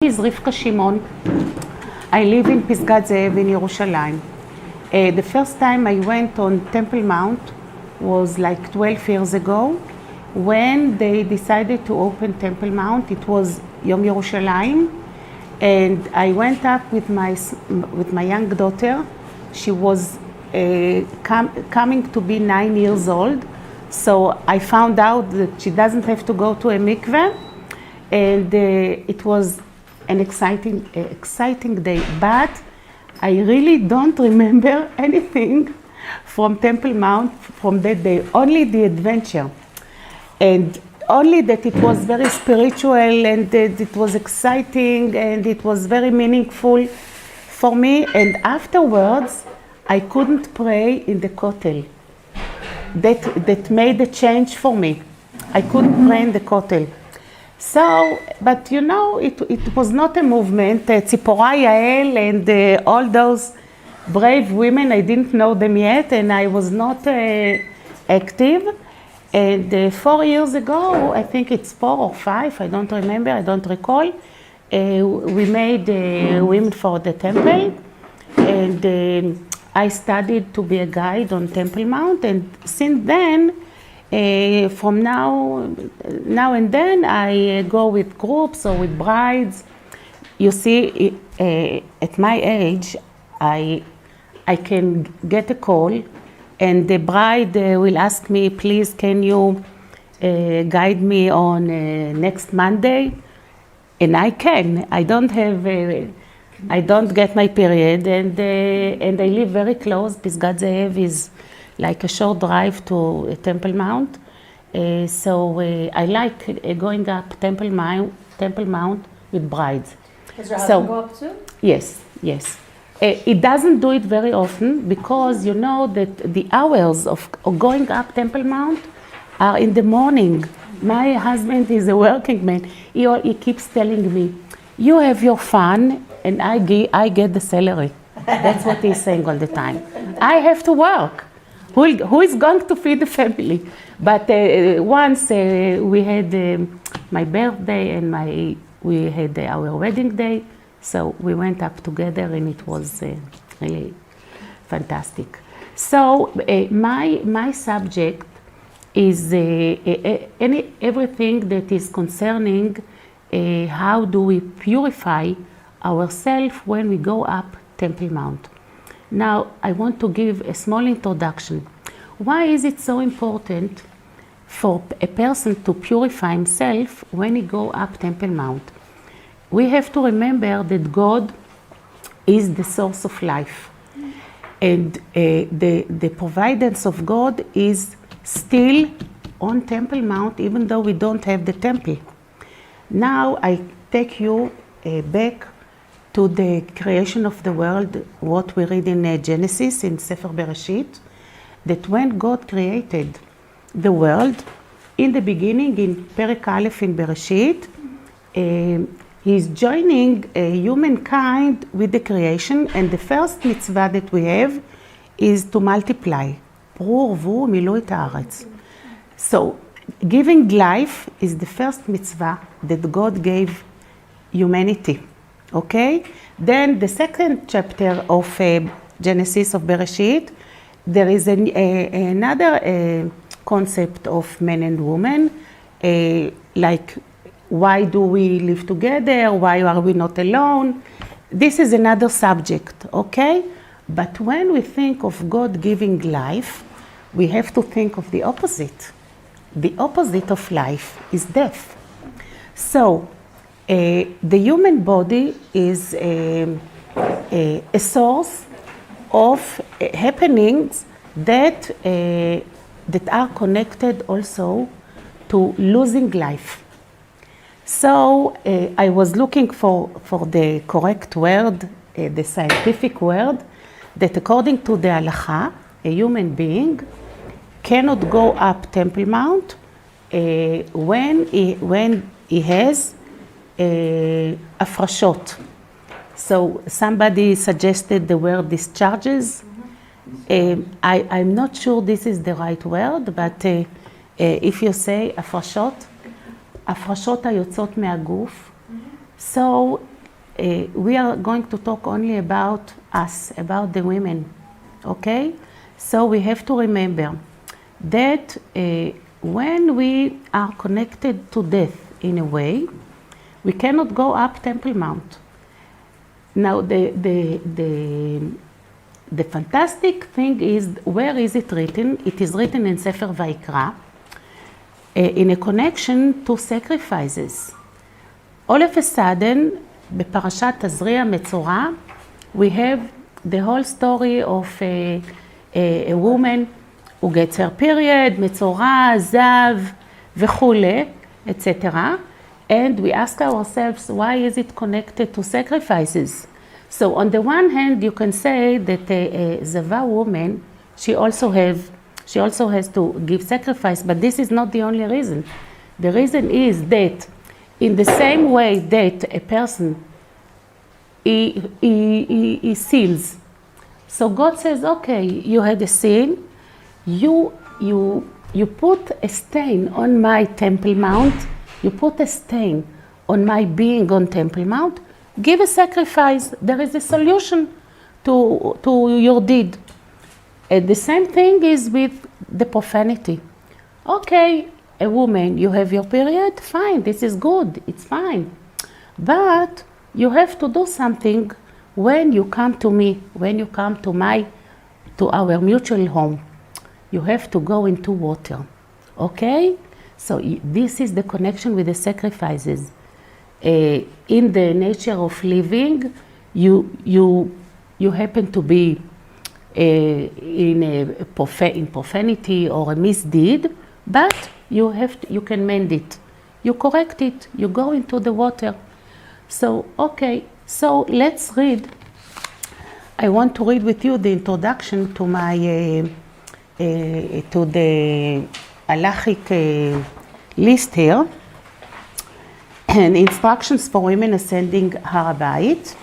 is Rivka Shimon. I live in Pisgat Ze'ev in Yerushalayim. The first time I went on Temple Mount was like 12 years ago. When they decided to open Temple Mount, it was Yom Yerushalayim, and I went up with my young daughter. She was coming to be 9 years old, so I found out that she doesn't have to go to a mikveh, and it was an exciting day. But I really don't remember anything from Temple Mount from that day, only the adventure. And only that it was very spiritual and that it was exciting and it was very meaningful for me. And afterwards, I couldn't pray in the kotel. That made a change for me. I couldn't pray in the kotel. So, but you know, it was not a movement. Tzipora Yael and all those brave women, I didn't know them yet, and I was not active. And 4 years ago, I think it's 4 or 5, I don't remember, I don't recall, we made Women for the Temple, and I studied to be a guide on Temple Mount, and since then, from now and then, I go with groups or with brides. You see, at my age, I can get a call, and the bride will ask me, please, can you guide me on next Monday? And I can. I don't get my period, and I live very close. Pisgat Ze'ev is like a short drive to Temple Mount. So I like going up Temple Mount with brides. Does your husband go up too? Yes. It doesn't do it very often because you know that the hours of going up Temple Mount are in the morning. My husband is a working man. He keeps telling me, you have your fun and I get the salary. That's what he's saying all the time. I have to work. Who is going to feed the family? But once we had my birthday and we had our wedding day. So we went up together and it was really fantastic. So my subject is everything that is concerning how do we purify ourselves when we go up Temple Mount. Now I want to give a small introduction. Why is it so important for a person to purify himself when he go up Temple Mount? We have to remember that God is the source of life, and the providence of God is still on Temple Mount, even though we don't have the temple. Now I take you back to the creation of the world, what we read in Genesis, in Sefer Bereshit, that when God created the world, in the beginning, in Perek Aleph in Bereshit, He's joining humankind with the creation, and the first mitzvah that we have is to multiply. פרו ורבו מילאו את הארץ. So, giving life is the first mitzvah that God gave humanity. Okay? Then the second chapter of Genesis of Bereshit, there is another concept of man and woman, like why do we live together? Why are we not alone? This is another subject, okay? But when we think of God giving life, we have to think of the opposite. The opposite of life is death. So, the human body is a source of happenings that are connected also to losing life. So I was looking for the correct word, the scientific word, that according to the halacha, a human being cannot go up Temple Mount when he has הפרשות. So somebody suggested the word discharges. I'm not sure this is the right word, but if you say הפרשות, הפרשות היוצאות מהגוף. So we are going to talk only about us, about the women, okay? So we have to remember that when we are connected to death in a way, we cannot go up Temple Mount. Now the fantastic thing is, where is it written? It is written in Sefer Vayikra, in a connection to sacrifices. All of a sudden, בפרשת תזריע מצורע, we have the whole story of a woman who gets her period, מצורע, זב וכולי, etc. And we ask ourselves, why is it connected to sacrifices? So on the one hand, you can say that a zava woman, she also has to give sacrifice, but this is not the only reason. The reason is that in the same way that a person he sins, so God says, okay, you had a sin, you put a stain on my Temple Mount, you put a stain on my being on Temple Mount, give a sacrifice. There is a solution to your deed. And the same thing is with the profanity. Okay, a woman, you have your period, fine, this is good, it's fine. But you have to do something when you come to me, when you come to our mutual home. You have to go into water, okay? So this is the connection with the sacrifices. In the nature of living, you happen to be in profanity or a misdeed, but you can mend it. You correct it. You go into the water. So okay. So let's read. I want to read with you the introduction to my to the halachic list here, and instructions for women ascending Har Habait.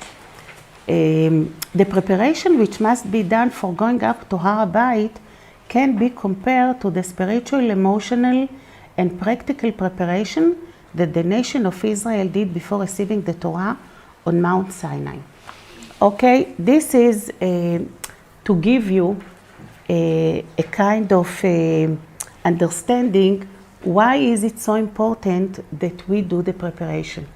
The preparation which must be done for going up to Har Habait can be compared to the spiritual, emotional, and practical preparation that the nation of Israel did before receiving the Torah on Mount Sinai. Okay, this is to give you a kind of understanding why is it so important that we do the preparation.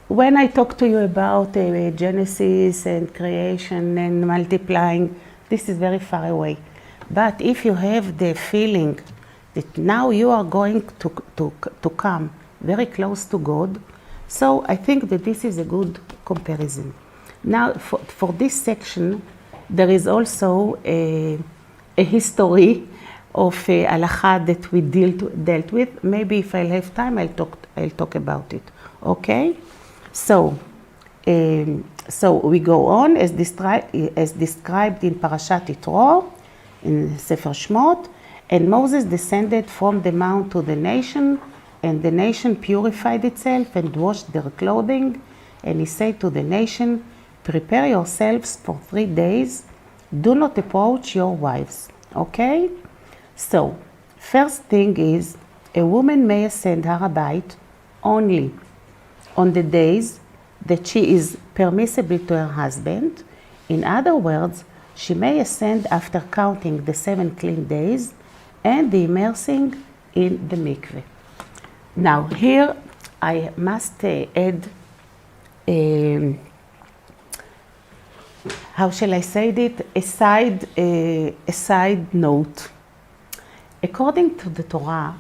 When I talk to you about Genesis and creation and multiplying, this is very far away. But if you have the feeling that now you are going to come very close to God, so I think that this is a good comparison. Now, for this section, there is also a history of halacha that we dealt with. Maybe if I'll have time, I'll talk about it. Okay? So we go on as described in Parashat Yitro, in Sefer Shmot, and Moses descended from the mount to the nation, and the nation purified itself and washed their clothing, and he said to the nation, prepare yourselves for 3 days, do not approach your wives. Okay? So, first thing is, a woman may ascend Har Habait only on the days that she is permissible to her husband. In other words, she may ascend after counting the 7 clean days and the immersing in the mikveh. Now here I must add, how shall I say it, a side note. According to the Torah,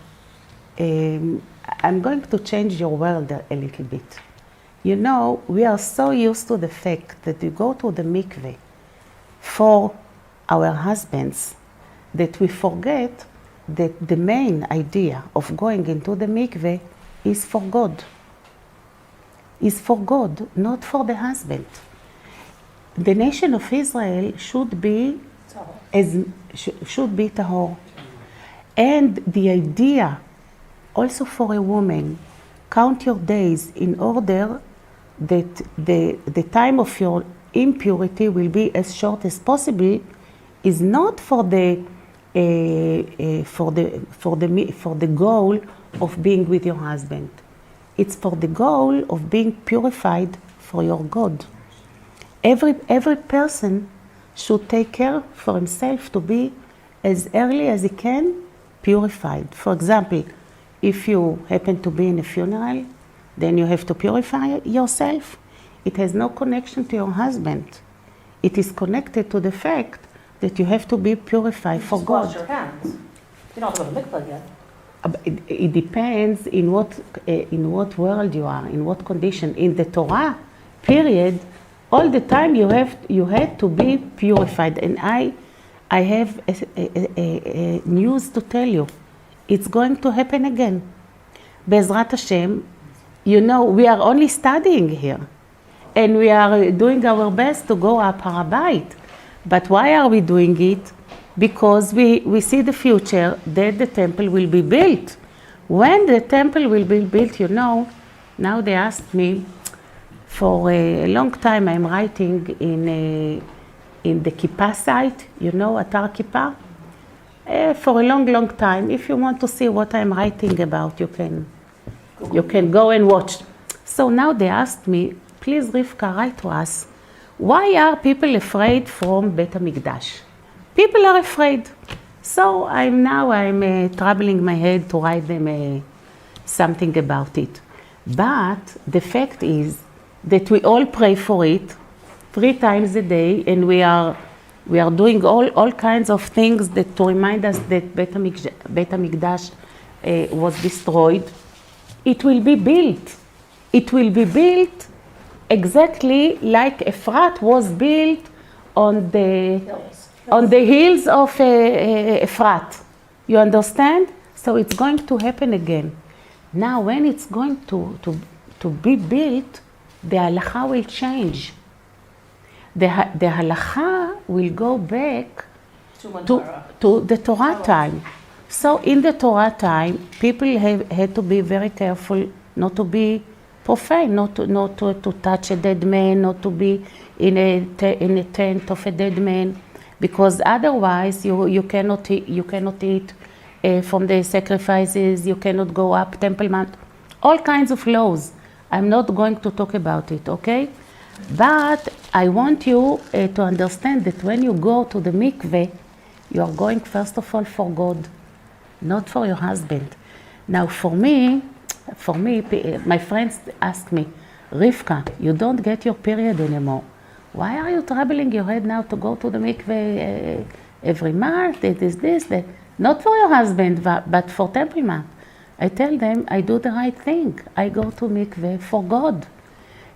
I'm going to change your world a little bit. You know, we are so used to the fact that we go to the mikveh for our husbands that we forget that the main idea of going into the mikveh is for God. Is for God, not for the husband. The nation of Israel should be tahor. And the idea also for a woman, count your days in order that the time of your impurity will be as short as possible, is not for the goal of being with your husband. It's for the goal of being purified for your God. Every person should take care for himself to be as early as he can purified. For example, if you happen to be in a funeral, then you have to purify yourself. It has no connection to your husband. It is connected to the fact that you have to be purified for God. Wash your hands. You don't have to go to mikvah yet. It depends in what world you are, in what condition. In the Torah period, all the time you had to be purified. And I have a news to tell you. It's going to happen again. Be'ezrat Hashem, we are only studying here. And we are doing our best to go up Har Habait. But why are we doing it? Because we see the future that the temple will be built. When the temple will be built, now they asked me, for a long time I'm writing in the Kippah site, Atar Kippah. For a long time. If you want to see what I'm writing about, you can go and watch. So now they asked me, please Rivka, write to us, why are people afraid from Beit Hamikdash? People are afraid. So I'm troubling my head to write them something about it. But the fact is that we all pray for it 3 times a day, and we are doing all kinds of things to remind us that Beit Hamikdash was destroyed. It will be built. It will be built exactly like Efrat was built on the hills of Efrat. You understand? So it's going to happen again. Now, when it's going to be built, the halacha will change. The halacha will go back to the Torah time. So in the Torah time, people had to be very careful not to be profane, not to touch a dead man, not to be in a tent of a dead man, because otherwise you cannot eat from the sacrifices, you cannot go up Temple Mount, all kinds of laws. I'm not going to talk about it, okay? But I want you to understand that when you go to the mikveh, you are going first of all for God, not for your husband. Now for me, my friends ask me, Rivka, you don't get your period anymore. Why are you troubling your head now to go to the mikveh every month? It is this, that. Not for your husband, but for Temple Mount. I tell them I do the right thing. I go to mikveh for God.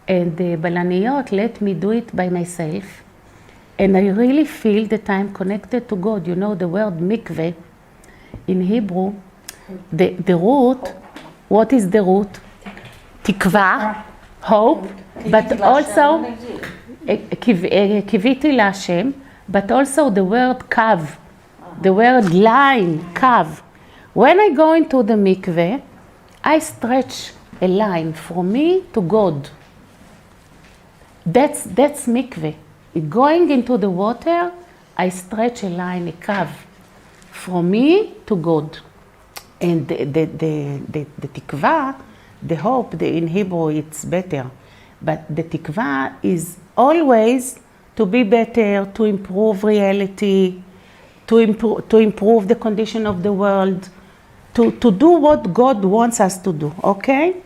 And the Balaniyot let me do it by myself. And I really feel that I'm connected to God. The word mikveh in Hebrew, the root, what is the root? Tikva, hope, but also kiviti LaHashem, but also the word kav, the word line, kav. When I go into the mikveh, I stretch a line from me to God. That's mikveh. Going into the water, I stretch a line, a kav, from me to God. And the tikva, the hope, in Hebrew it's better, but the tikva is always to be better, to improve reality, to improve the condition of the world, to do what God wants us to do, okay?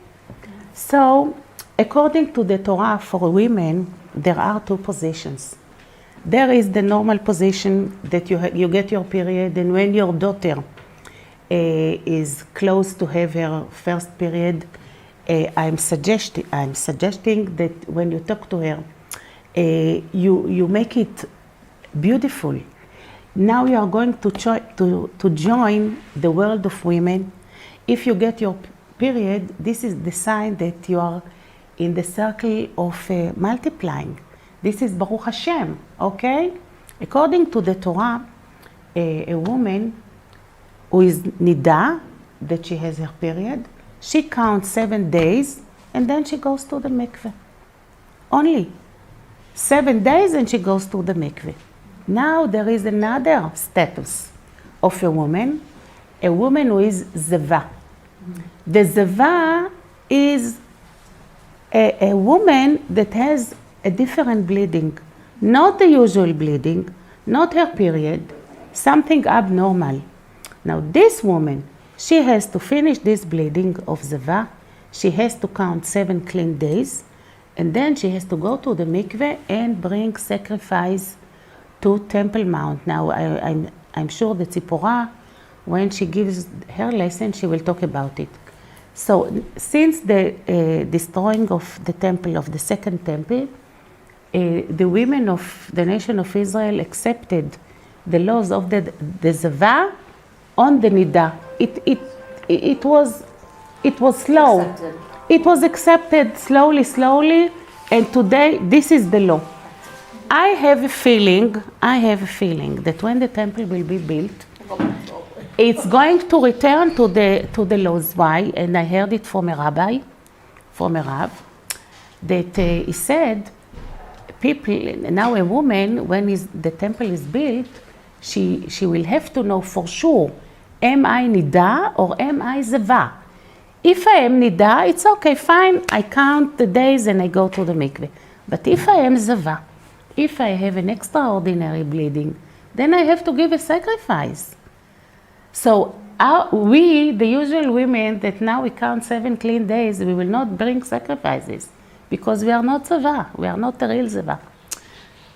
So, according to the Torah for women, there are 2 positions. There is the normal position that you get your period, and when your daughter is close to have her first period, I'm suggesting that when you talk to her, you make it beautiful. Now you are going to join the world of women. If you get your period, this is the sign that you are in the circle of multiplying. This is Baruch Hashem, okay? According to the Torah, a woman who is nida, that she has her period, she counts 7 days and then she goes to the mikveh. Only 7 days and she goes to the mikveh. Now there is another status of a woman who is zeva. The zeva is a woman that has a different bleeding, not the usual bleeding, not her period, something abnormal. Now this woman, she has to finish this bleeding of Zava, she has to count 7 clean days, and then she has to go to the mikveh and bring sacrifice to Temple Mount. Now I'm sure that Tzipporah, when she gives her lesson, she will talk about it. So since the destroying of the temple, of the second temple, the women of the nation of Israel accepted the laws of the Zava on the Nida. It was slow. Accepted. It was accepted slowly, and today this is the law. I have a feeling that when the temple will be built, it's going to return to the laws. Why? And I heard it from a rabbi, from a Rav, that he said, now a woman, when the temple is built, she will have to know for sure, am I Nida or am I Zava? If I am Nida, it's okay, fine, I count the days and I go to the mikveh. But if I am Zava, if I have an extraordinary bleeding, then I have to give a sacrifice. So we, the usual women that now we count 7 clean days, we will not bring sacrifices because we are not Zava, we are not the real Zava.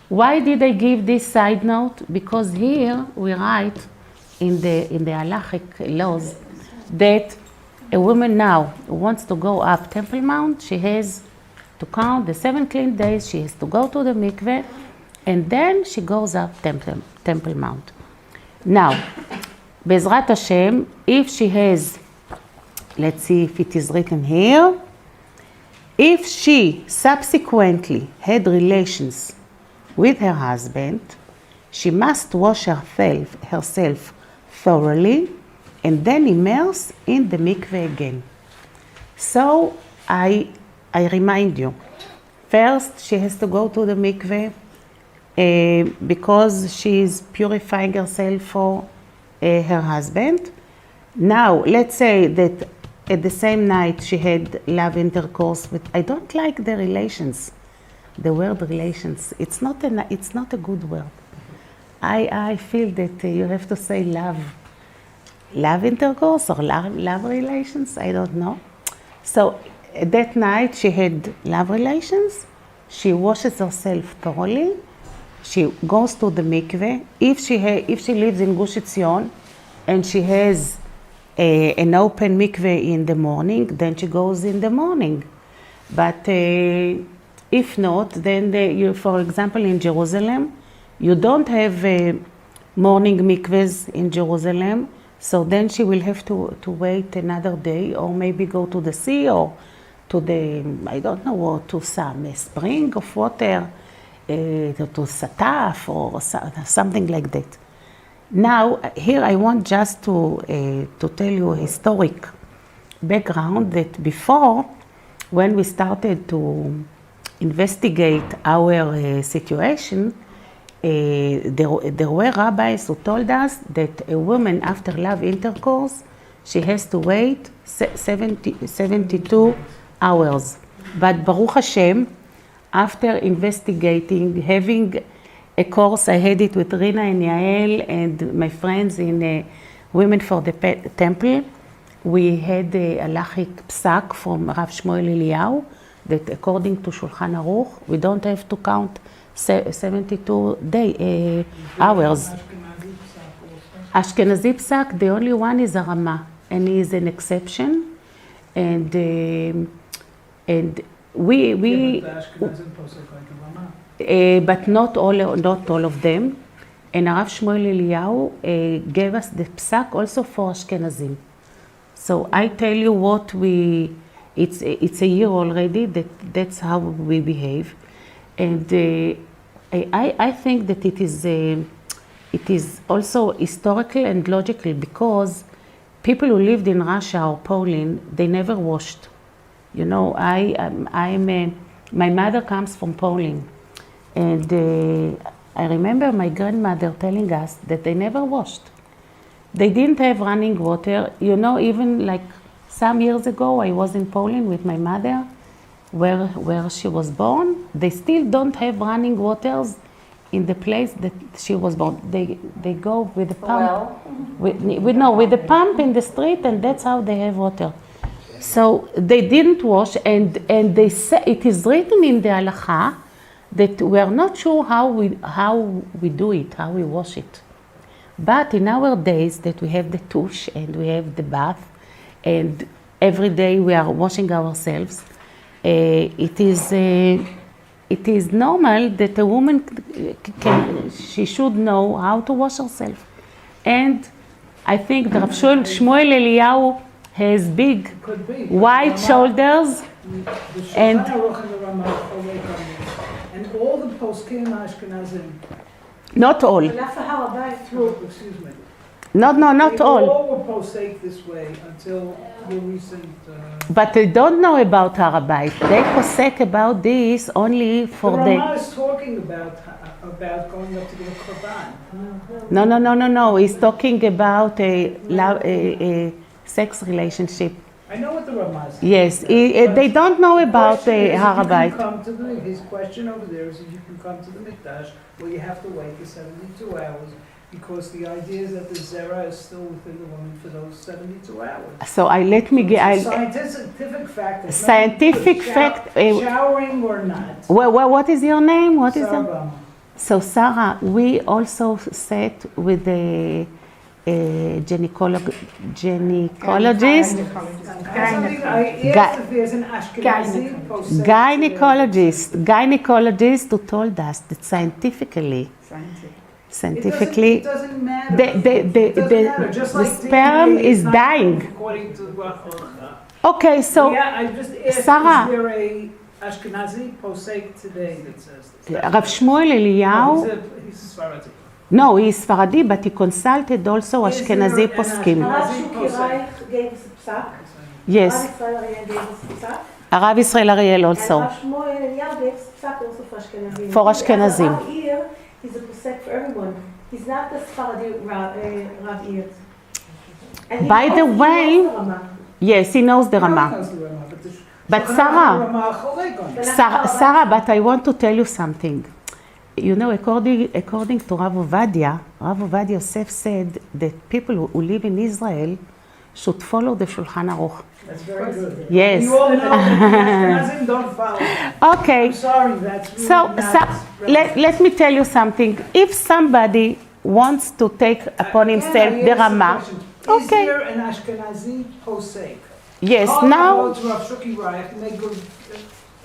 Why did I give this side note? Because here we write in the halachic laws that a woman now who wants to go up Temple Mount, she has to count the 7 clean days, she has to go to the mikveh, and then she goes up Temple Mount. Now, Bezrat Hashem, if she has, let's see if it is written here, if she subsequently had relations with her husband, she must wash herself thoroughly and then immerse in the mikveh again. So I remind you, first she has to go to the mikveh because she is purifying herself for her husband. Now, let's say that at the same night she had love intercourse with, I don't like the relations, the word relations. It's not a good word. I feel that you have to say love intercourse or love relations, I don't know. So that night she had love relations, she washes herself thoroughly, she goes to the mikveh. If she lives in Gush Etzion and she has an open mikveh in the morning, then she goes in the morning. But if not, then for example in Jerusalem, you don't have morning mikvehs in Jerusalem, so then she will have to wait another day, or maybe go to the sea, or to the, I don't know, or to some spring of water, to Sataf, or something like that. Now, here I want just to tell you a historic background that before, when we started to investigate our situation, there were rabbis who told us that a woman after love intercourse, she has to wait 72 hours. But Baruch Hashem, after investigating, having a course, I had it with Rina and Yael and my friends in Women for the Temple, we had a halachic psak from Rav Shmuel Eliyahu that according to Shulchan Aruch, we don't have to count 72 hours. Ashkenazi psak, the only one is a Rama, and he is an exception. And we but not all of them. And Rav Shmuel Eliyahu gave us the psak also for Ashkenazim. So I tell you what it's a year already that's how we behave. And I think that it is also historical and logical because people who lived in Russia or Poland, they never washed. You know, my mother comes from Poland, and I remember my grandmother telling us that they never washed. They didn't have running water. You know, even like some years ago, I was in Poland with my mother, where she was born. They still don't have running waters in the place that she was born. They go with the pump. With the pump in the street, and that's how they have water. So they didn't wash, and they say it is written in the halacha that we are not sure how we do it, how we wash it. But in our days that we have the tush and we have the bath, and every day we are washing ourselves, it is normal that a woman she should know how to wash herself. And I think the Rav Shmuel Eliyahu has big wide shoulders, and all the poskim Ashkenazim. Not all. Excuse me. Not all. They all were posek this way until the recent. But they don't know about Har Habait. They posek about this only for the. Rama is talking about going up to give a korban. No. He's talking about a sex relationship. I know what the Rama is. Yes, they don't know about Har Habait. His question over there is if you can come to the Hamikdash, well, you have to wait the 72 hours because the idea is that the zera is still within the woman for those 72 hours. So Scientific fact. Scientific fact. Showering or not. Well, what is your name? What is Sarah your? Bama. So Sarah, we also sat with the gynecologist. I asked if there's an Ashkenazi Gynecologist who told us that scientifically, it doesn't matter. the sperm is dying. According to Rav. Okay, so Yeah, I just asked, Sarah. Is there a Ashkenazi posek today that says this? Rav Shmuel Eliyahu, He's a Sfaradi. no, he is Sfaradi, but he consulted also Is Ashkenazi there an poskim. Ashkenazi gave us a psak. Yes, Israel Ariel gave us a psak. Arav Israel Ariel also. And Rav Shmuel Eliyahu gave us a psak also for Ashkenazim. For Ashkenazim. Rav Ir is a posek for everyone. He's not the Sfaradi Rav Ir. And he By the knows way, the Rama. yes, he knows the No one Rama. knows the Rama, But so Sarah, Rama cholek on it. Sarah, but I want to tell you something. You know, according to Rav Ovadia Yosef said that people who live in Israel should follow the Shulchan Aruch. That's very good. Yes. You all know that Ashkenazim don't follow. Okay. I'm sorry, that's really So not let me tell you something. If somebody wants to take upon himself the Rama, Is okay. there an Ashkenazi posek? Yes, All now go to Rav Shuki Reich and they go.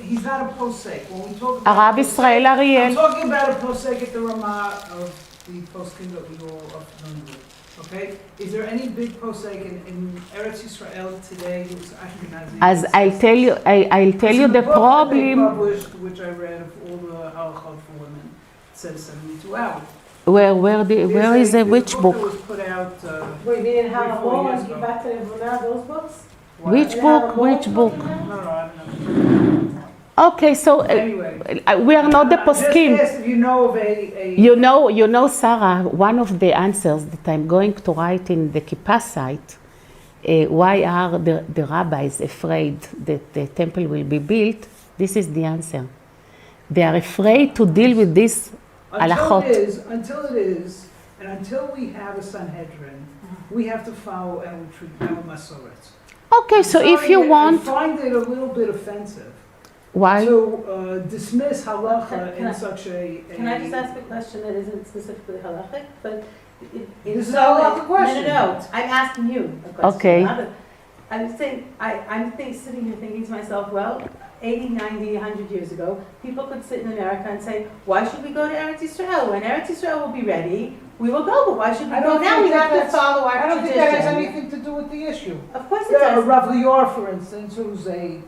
He's not a posek. When we talk about Arav Israel I'm Ariel. talking about a posek at the Rama of the poskim that we all are familiar with. Okay, is there any big posek in Eretz Yisrael today who's Ashkenazi? As I'll tell you the Book that they problem. published, which I read of all the halachot for women, it says 72 hours. Where is the which That book? was put out. Wait, we didn't have 3-4 a years and ago. Givat Levuna, those books? Which book? Which book? No, I don't know. Okay, so Anyway. we are not the Just poskim. asked if you know of a You know, Sarah, one of the answers that I'm going to write in the Kippah site, why are the rabbis afraid that the temple will be built? This is the answer. They are afraid to deal with this halachot. Until it is, and until we have a Sanhedrin, we have to follow our Masoret. Okay, so if you want, I find it a little bit offensive why? to dismiss halacha Can I- in such a. Can I just ask a question that isn't specifically halachic, but This is a halachic question. No, I'm asking you a question. Okay. I'm saying, I'm sitting here thinking to myself, well, 80, 90, 100 years ago, people could sit in America and say, why should we go to Eretz Yisrael? When Eretz Yisrael will be ready, we will go, but why should we I go don't now? think We have to that's- follow our I don't tradition. think that has anything to do with the issue. Of course it Yeah, does. Rav Lior, for instance, who's a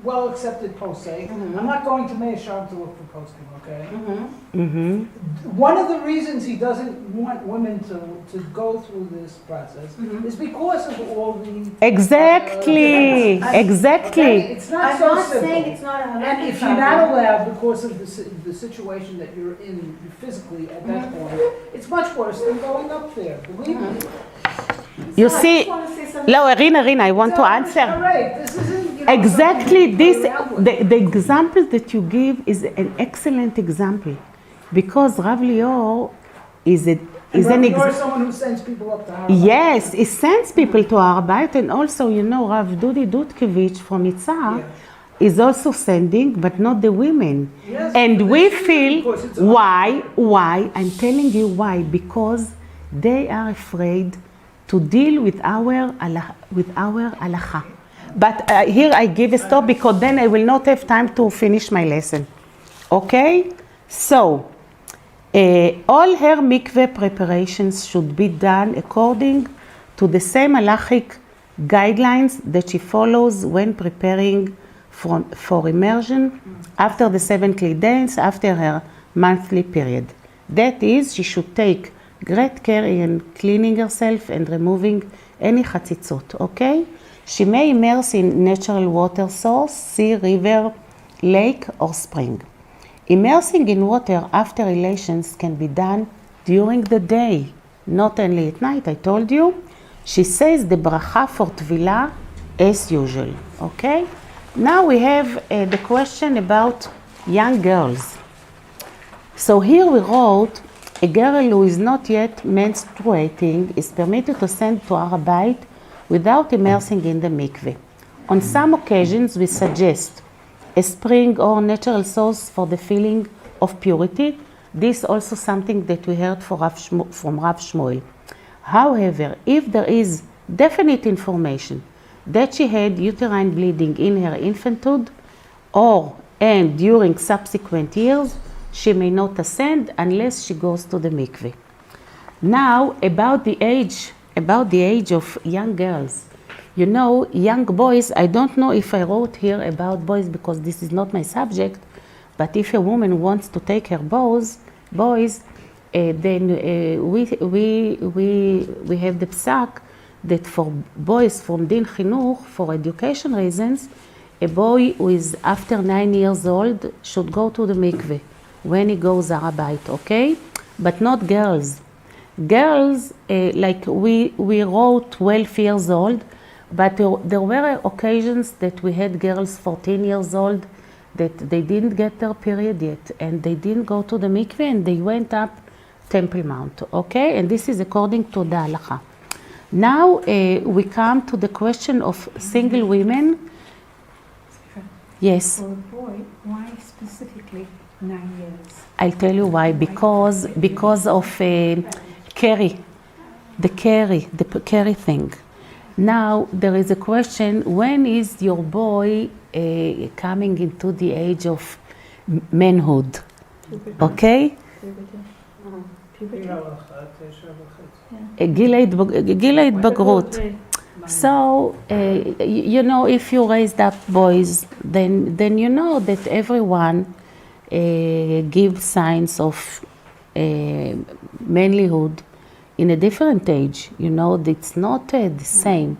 well-accepted posek. Mhm. I'm not going to Meir Sharm to look for posting, okay? Mm-hmm. One of the reasons he doesn't want women to go through this process Mhm. is because of all the... Exactly, Okay? exactly. It's not I'm so not simple. saying it's not a halachic And if you're not problem. allowed because of the situation that you're in physically at that point, it's much worse than going up there, believe me. You So I see, just want to say something. no, Irina, I want to All answer. right, this isn't, Exactly this, Around with. the example that you give is an excellent example, because Rav Lior is And an you're example. someone who sends people up to Har Habait. Yes, it sends people to Har Habait, and also, you know, Rav Dudi Dudkevich from Itzhar Yeah. is also sending, but not the women. Yes, And but we this is feel, because it's why? I'm telling you why, because they are afraid to deal with our halacha. But here I give a stop, because then I will not have time to finish my lesson. Okay? So, all her mikveh preparations should be done according to the same halachic guidelines that she follows when preparing for immersion after the 7 Kli days, after her monthly period. That is, she should take great care in cleaning herself and removing any chatzitzot, okay? She may immerse in natural water source, sea, river, lake, or spring. Immersing in water after relations can be done during the day, not only at night, I told you. She says the bracha for tvilah as usual, okay? Now we have the question about young girls. So here we wrote, a girl who is not yet menstruating is permitted to send to Har Habait without immersing in the mikveh. On some occasions we suggest a spring or natural source for the feeling of purity. This is also something that we heard from Rav Shmuel. However, if there is definite information that she had uterine bleeding in her infanthood and during subsequent years, she may not ascend unless she goes to the mikveh. Now, about the age of young girls. You know, young boys, I don't know if I wrote here about boys because this is not my subject, but if a woman wants to take her boys, then we have the psak that for boys from Din Chinuch, for education reasons, a boy who is after 9 years old should go to the mikveh when he goes Har Habait, okay? But not girls. Girls, like we wrote 12 years old, but there were occasions that we had girls 14 years old that they didn't get their period yet, and they didn't go to the mikveh, and they went up Temple Mount, okay? And this is according to the halacha. Now we come to the question of single women. Yes. For a boy, why specifically 9 years? I'll tell you why. Because of carry, the carry thing. Now there is a question: when is your boy coming into the age of manhood? Okay. גיל ההתבגרות. So, you know, if you raised up boys, then you know that everyone gives signs of manlyhood in a different age. You know, it's not the same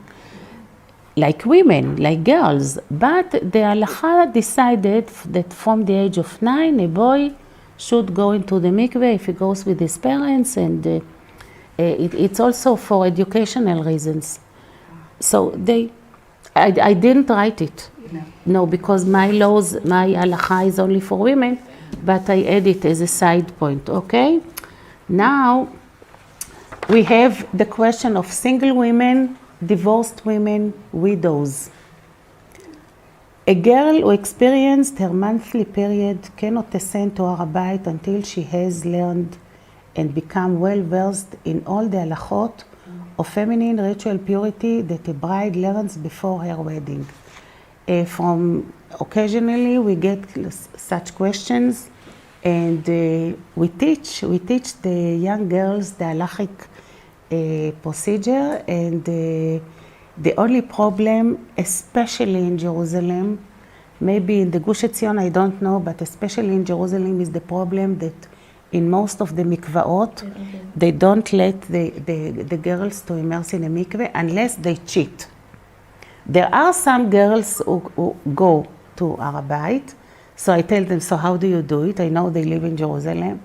like women, like girls. But the halacha decided that from the age of 9, a boy should go into the mikveh if he goes with his parents, and it's also for educational reasons. So I didn't write it. No, because my halacha is only for women, but I add it as a side point, okay? Now, we have the question of single women, divorced women, widows. A girl who experienced her monthly period cannot ascend to Har Habait until she has learned and become well versed in all the halachot of feminine ritual purity that a bride learns before her wedding. From occasionally we get such questions, and we teach the young girls the halachic procedure, and the only problem, especially in Jerusalem, maybe in the Gush Etzion, I don't know, but especially in Jerusalem, is the problem that in most of the mikvaot, they don't let the girls to immerse in a mikveh unless they cheat. There are some girls who go to Har Habait, so I tell them, so how do you do it? I know they live in Jerusalem.